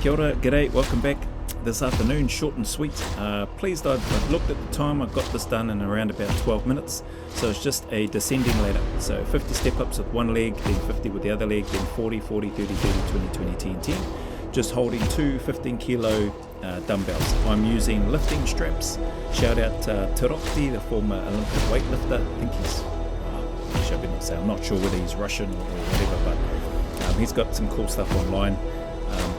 Kia ora, g'day, welcome back this afternoon, short and sweet. Pleased I've looked at the time, I've got this done in around about 12 minutes. So it's just a descending ladder. So 50 step-ups with one leg, then 50 with the other leg, then 40, 40, 30, 30, 20, 20, 10, 10. Just holding two 15 kilo dumbbells. I'm using lifting straps. Shout out Tirotti, the former Olympic weightlifter. I think I'm not sure whether he's Russian or whatever, but he's got some cool stuff online.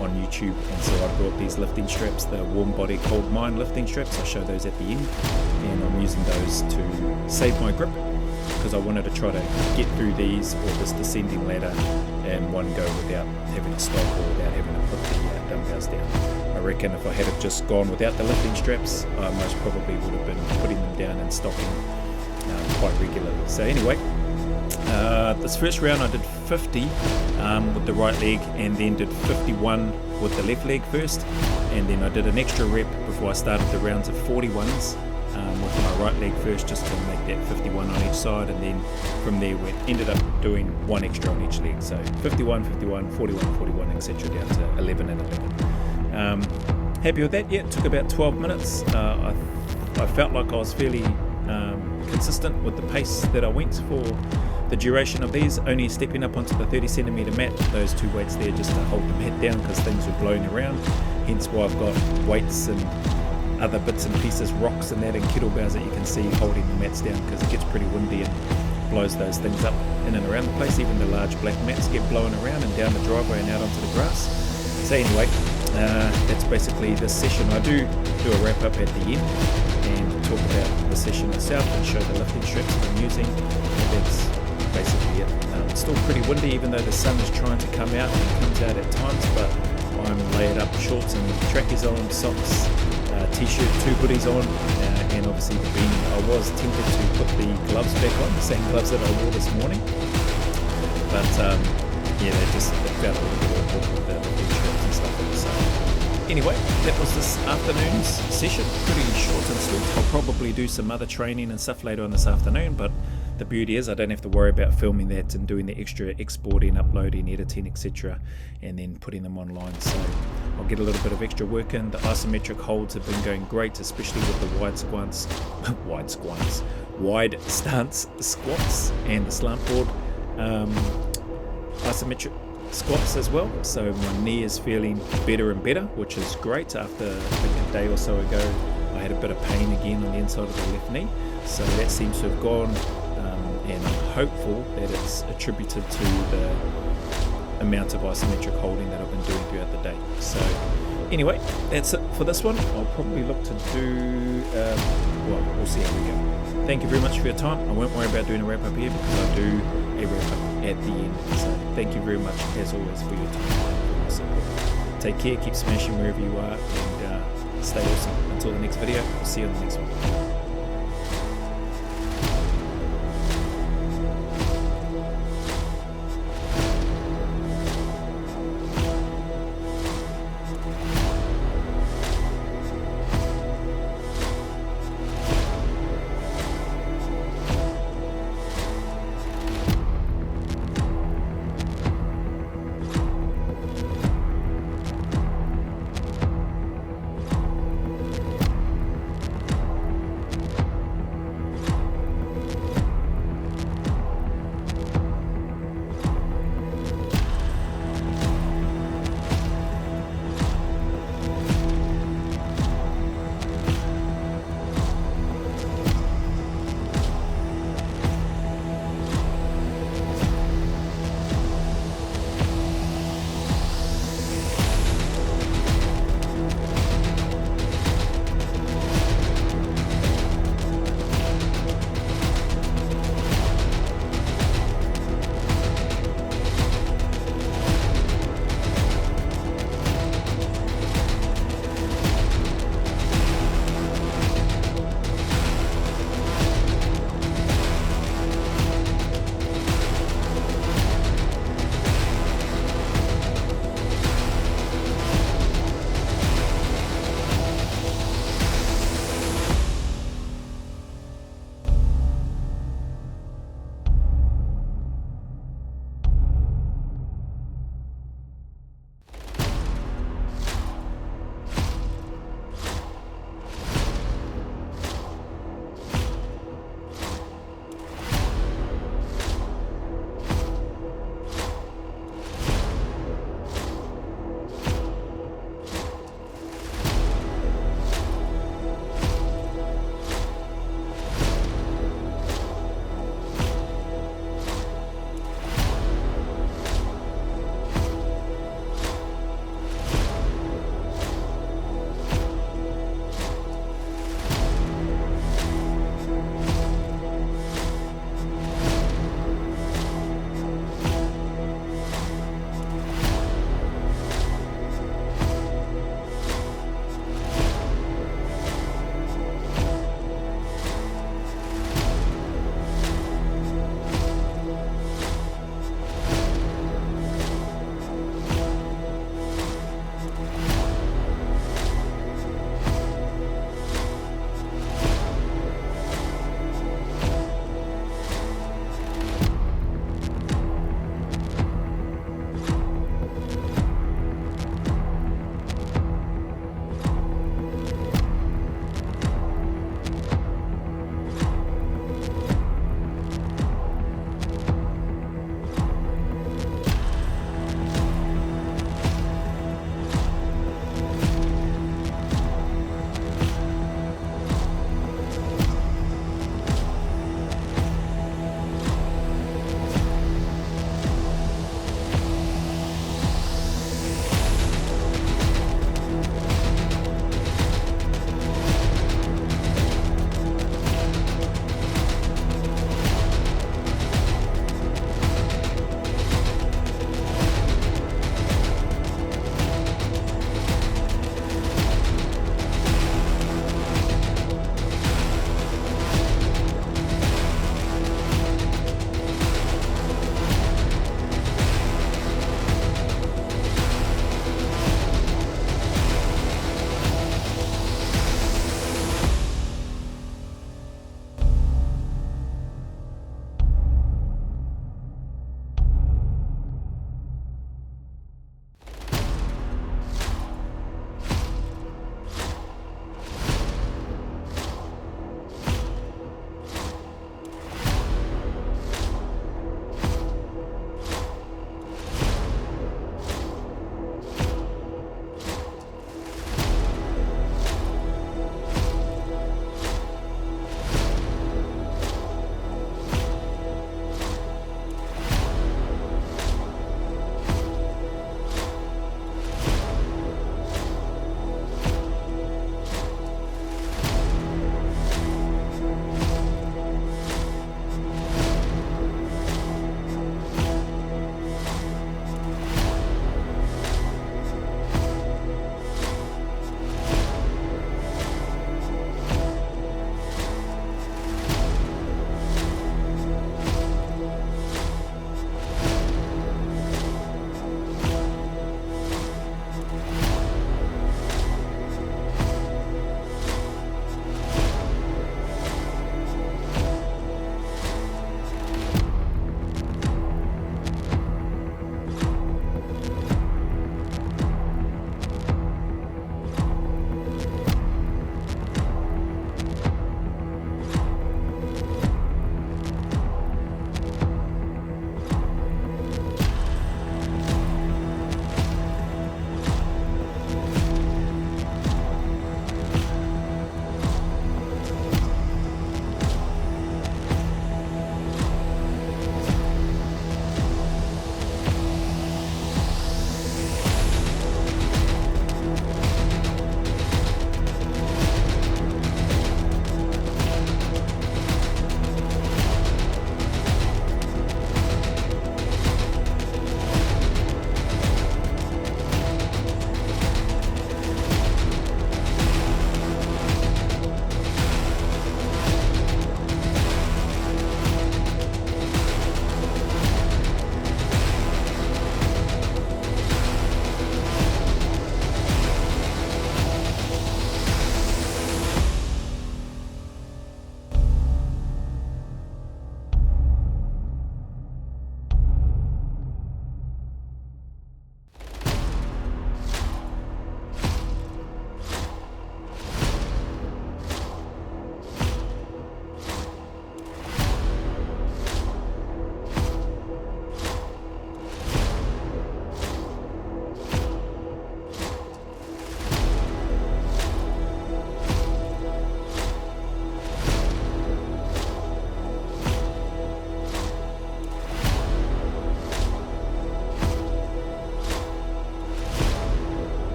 On YouTube, and so I brought these lifting straps, the warm body cold mind lifting straps. I'll show those at the end, and I'm using those to save my grip because I wanted to try to get through these or this descending ladder in one go without having to stop or without having to put the dumbbells down. I reckon if I had have just gone without the lifting straps, I most probably would have been putting them down and stopping quite regularly. So anyway, this first round I did 50 with the right leg, and then did 51 with the left leg first, and then I did an extra rep before I started the rounds of 41s with my right leg first, just to make that 51 on each side, and then from there we ended up doing one extra on each leg, so 51, 51, 41, 41, etc. down to 11 and 11. Happy with that. Yeah, it took about 12 minutes. I felt like I was fairly consistent with the pace that I went for the duration of these, only stepping up onto the 30 centimeter mat, those two weights there just to hold the mat down because things were blowing around, hence why I've got weights and other bits and pieces, rocks and that, and kettlebells that you can see holding the mats down because it gets pretty windy and blows those things up in and around the place. Even the large black mats get blowing around and down the driveway and out onto the grass. So anyway, that's basically this session. I do a wrap up at the end and talk about the session itself and show the lifting straps that I'm using. That's basically it. It's still pretty windy even though the sun is trying to come out, and it comes out at times, but I'm layered up, shorts and trackies on, socks, t-shirt, two hoodies on, and obviously the beanie. I was tempted to put the gloves back on, the same gloves that I wore this morning, but yeah, they felt a little bit awkward with the lifting straps and stuff. So anyway, that was this afternoon's session, pretty short and sweet. I'll probably do some other training and stuff later on this afternoon, but the beauty is I don't have to worry about filming that and doing the extra exporting, uploading, editing, etc., and then putting them online. So I'll get a little bit of extra work in. The isometric holds have been going great, especially with the wide stance squats and the slant board isometric squats as well. So my knee is feeling better and better, which is great. After I think a day or so ago, I had a bit of pain again on the inside of the left knee. So that seems to have gone. And I'm hopeful that it's attributed to the amount of isometric holding that I've been doing throughout the day. So anyway, that's it for this one. I'll probably look to do, we'll see how we go. Thank you very much for your time. I won't worry about doing a wrap up here because I do a wrap up at the end. So thank you very much as always for your time and your support. Take care, keep smashing wherever you are, and stay awesome. Until the next video, I'll see you on the next one.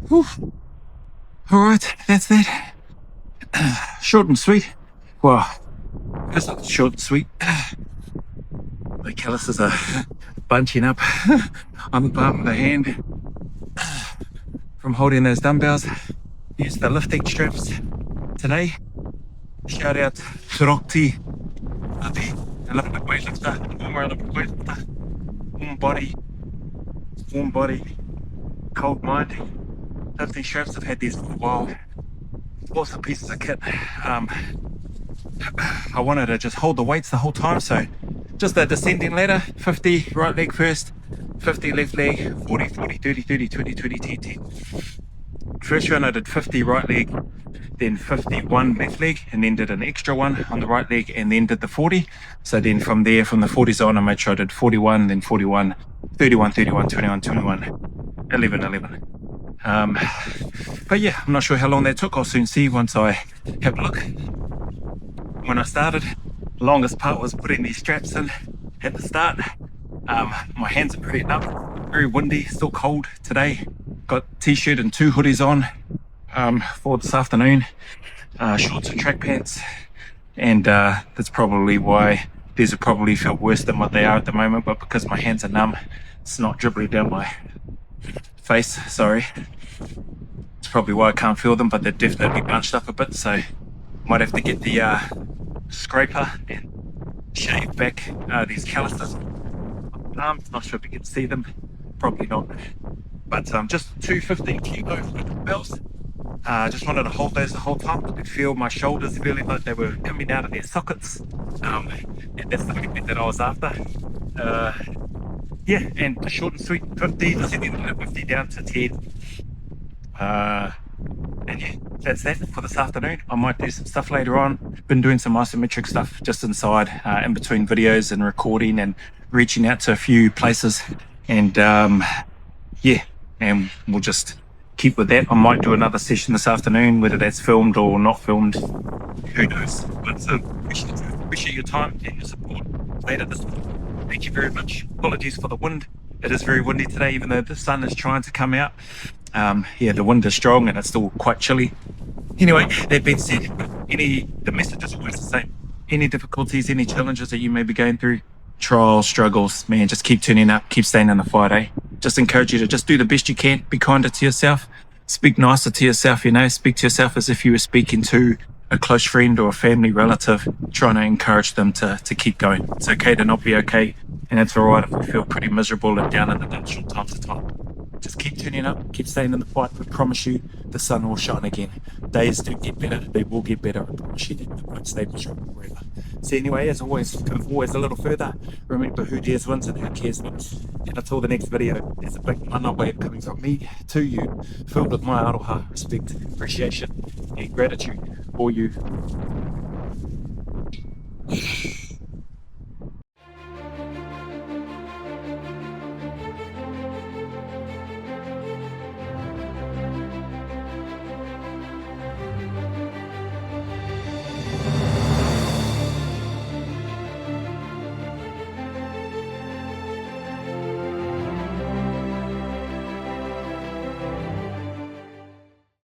Whew. All right, that's that. Short and sweet. Well, it's not short and sweet. The calluses are bunching up on the palm of the hand from holding those dumbbells. Use the lifting straps today. Shout out to Rokti, the Olympic weightlifter, the former Olympic weightlifter. Warm body, cold mind. Lifting straps, I've had these for a while. Awesome pieces of kit. I wanted to just hold the weights the whole time, so just a descending ladder. 50 right leg first, 50 left leg, 40, 40, 30, 30, 20, 20, 10, 10. First round I did 50 right leg, then 51 left leg, and then did an extra one on the right leg, and then did the 40. So then from there, from the 40s on, I made sure I did 41, then 41, 31, 31, 21, 21, 11, 11. But yeah, I'm not sure how long that took. I'll soon see once I have a look. When I started, the longest part was putting these straps in at the start. My hands are pretty numb, very windy, still cold today. Got t-shirt and 2 hoodies on for this afternoon, shorts and track pants, and that's probably why these have probably felt worse than what they are at the moment, but because my hands are numb, it's not dribbling down my face, sorry. It's probably why I can't feel them, but they're definitely bunched up a bit, so might have to get the scraper and shave back these calluses. Not sure if you can see them, probably not. But just 215 kilo bells. Just wanted to hold those the whole time. I could feel my shoulders feeling like they were coming out of their sockets. And that's the bit that I was after. Yeah, and the short and sweet 50, descending to 50 down to 10. And yeah, that's that for this afternoon. I might do some stuff later on. Been doing some isometric stuff just inside, in between videos and recording and reaching out to a few places. And yeah, and we'll just keep with that. I might do another session this afternoon, whether that's filmed or not filmed, who knows. But appreciate your time and your support later this week. Thank you very much. Apologies for the wind. It is very windy today, even though the sun is trying to come out. Yeah, the wind is strong and it's still quite chilly. Anyway, that being said, the message is always the same. Any difficulties, any challenges that you may be going through, trials, struggles, man, just keep turning up, keep staying in the fight, eh? Just encourage you to just do the best you can, be kinder to yourself, speak nicer to yourself, speak to yourself as if you were speaking to a close friend or a family relative, trying to encourage them to keep going. It's okay to not be okay, and it's alright if we feel pretty miserable and down in the dumps from time to time. Just keep turning up, keep staying in the fight. I promise you, the sun will shine again. Days do get better, they will get better. I promise you that. They won't stay miserable forever. So anyway, as always, go always a little further. Remember, who dares wins and who cares wins. And until the next video, there's a big mana wave coming from me to you, filled with my aroha, respect, appreciation, and gratitude for you.